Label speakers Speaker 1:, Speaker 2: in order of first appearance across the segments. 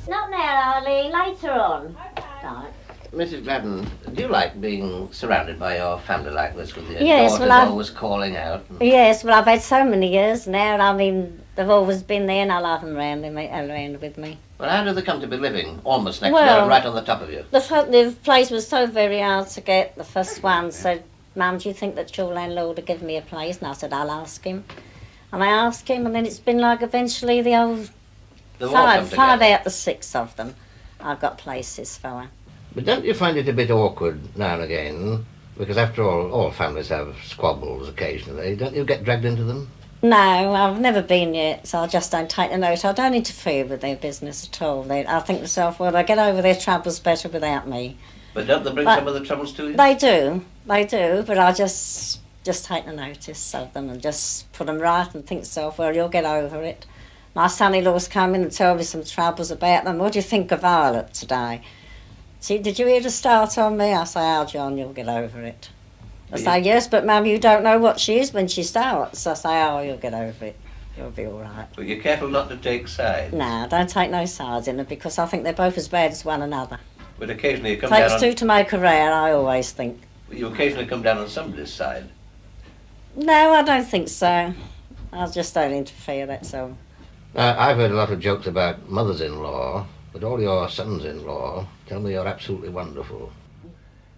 Speaker 1: Not now, Arlene, later on. Right.
Speaker 2: Mrs. Gladden, do you like being surrounded by your family like this with your
Speaker 1: Yes,
Speaker 2: daughters
Speaker 1: well,
Speaker 2: always calling out?
Speaker 1: Yes, well, I've had so many years now. I mean, they've always been there, and I love them around with me.
Speaker 2: Well, how do they come to be living almost next door
Speaker 1: Well,
Speaker 2: and right on the top of you?
Speaker 1: The place was so very hard to get. The first one said, "Mum, do you think that your landlord will give me a place?" And I said, "I'll ask him." And I asked him, and then it's been like eventually the old
Speaker 2: They've all come
Speaker 1: five
Speaker 2: together.
Speaker 1: out of the six of them I've got places for.
Speaker 2: But don't you find it a bit awkward now and again? Because after all families have squabbles occasionally. Don't you get dragged into them?
Speaker 1: No, I've never been yet, so I just don't take the note. I don't interfere with their business at all. I think to myself, well, they get over their troubles better without me.
Speaker 2: But don't they bring some of the troubles to you?
Speaker 1: They do, but I just take the notice of them and just put them right and think to myself, well, you'll get over it. My son-in-law's come in and told me some troubles about them. What do you think of Violet today? See, did you hear the start on me? I say, oh, John, you'll get over it. I say, yes, but Mum, you don't know what she is when she starts. I say, oh, you'll get over it. You'll be all right.
Speaker 2: But you're careful not to take sides.
Speaker 1: No, don't take no sides in it because I think they're both as bad as one another.
Speaker 2: But occasionally you come
Speaker 1: Takes
Speaker 2: down on...
Speaker 1: two to make a row, I always think.
Speaker 2: You occasionally come down on somebody's side.
Speaker 1: No, I don't think so. I just don't interfere, that's all.
Speaker 2: I've heard a lot of jokes about mothers-in-law, but all your sons-in-law tell me you're absolutely wonderful.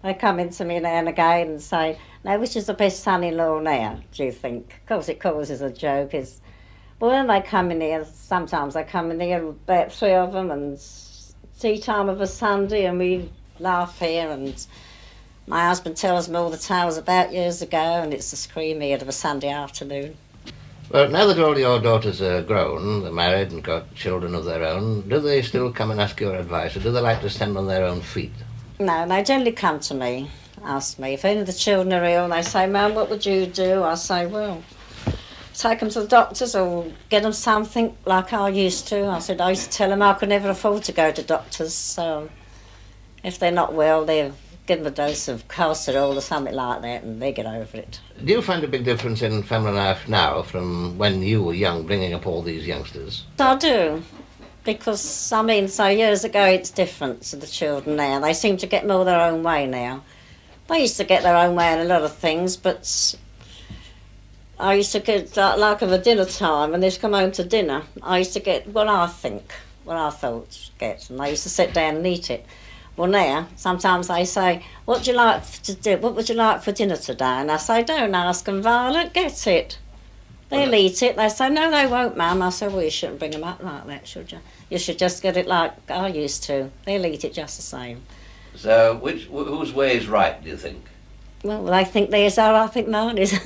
Speaker 1: They come in to me now and again and say, now, which is the best son-in-law now, do you think? Of course, it causes a joke. But when they come in here, sometimes they come in here, about three of them, and it's tea time of a Sunday, and we laugh here, and my husband tells me all the tales about years ago, and it's a scream here of a Sunday afternoon.
Speaker 2: Well, now that all your daughters are grown, they're married and got children of their own, do they still come and ask your advice, or do they like to stand on their own feet?
Speaker 1: No, they generally come to me, ask me. If any of the children are ill, they say, Mum, what would you do? I say, well, take them to the doctors or get them something like I used to. I said, I used to tell them I could never afford to go to doctors, so if they're not well, they give them a dose of calcium or something like that and they get over it.
Speaker 2: Do you find a big difference in family life now from when you were young, bringing up all these youngsters?
Speaker 1: I do, because, I mean, so years ago it's different to the children now. They seem to get more their own way now. They used to get their own way in a lot of things, but I used to get, like of a dinner time, and they'd come home to dinner, I used to get what I thought get, and they used to sit down and eat it. Well, now, sometimes they say, what would you like to do? What would you like for dinner today? And I say, don't ask them, Violet, get it. They'll eat it. They say, no, they won't, Mum. I say, well, you shouldn't bring them up like that, should you? You should just get it like I used to. They'll eat it just the same.
Speaker 2: So whose way is right, do you think?
Speaker 1: Well, they think theirs are, I think mine is.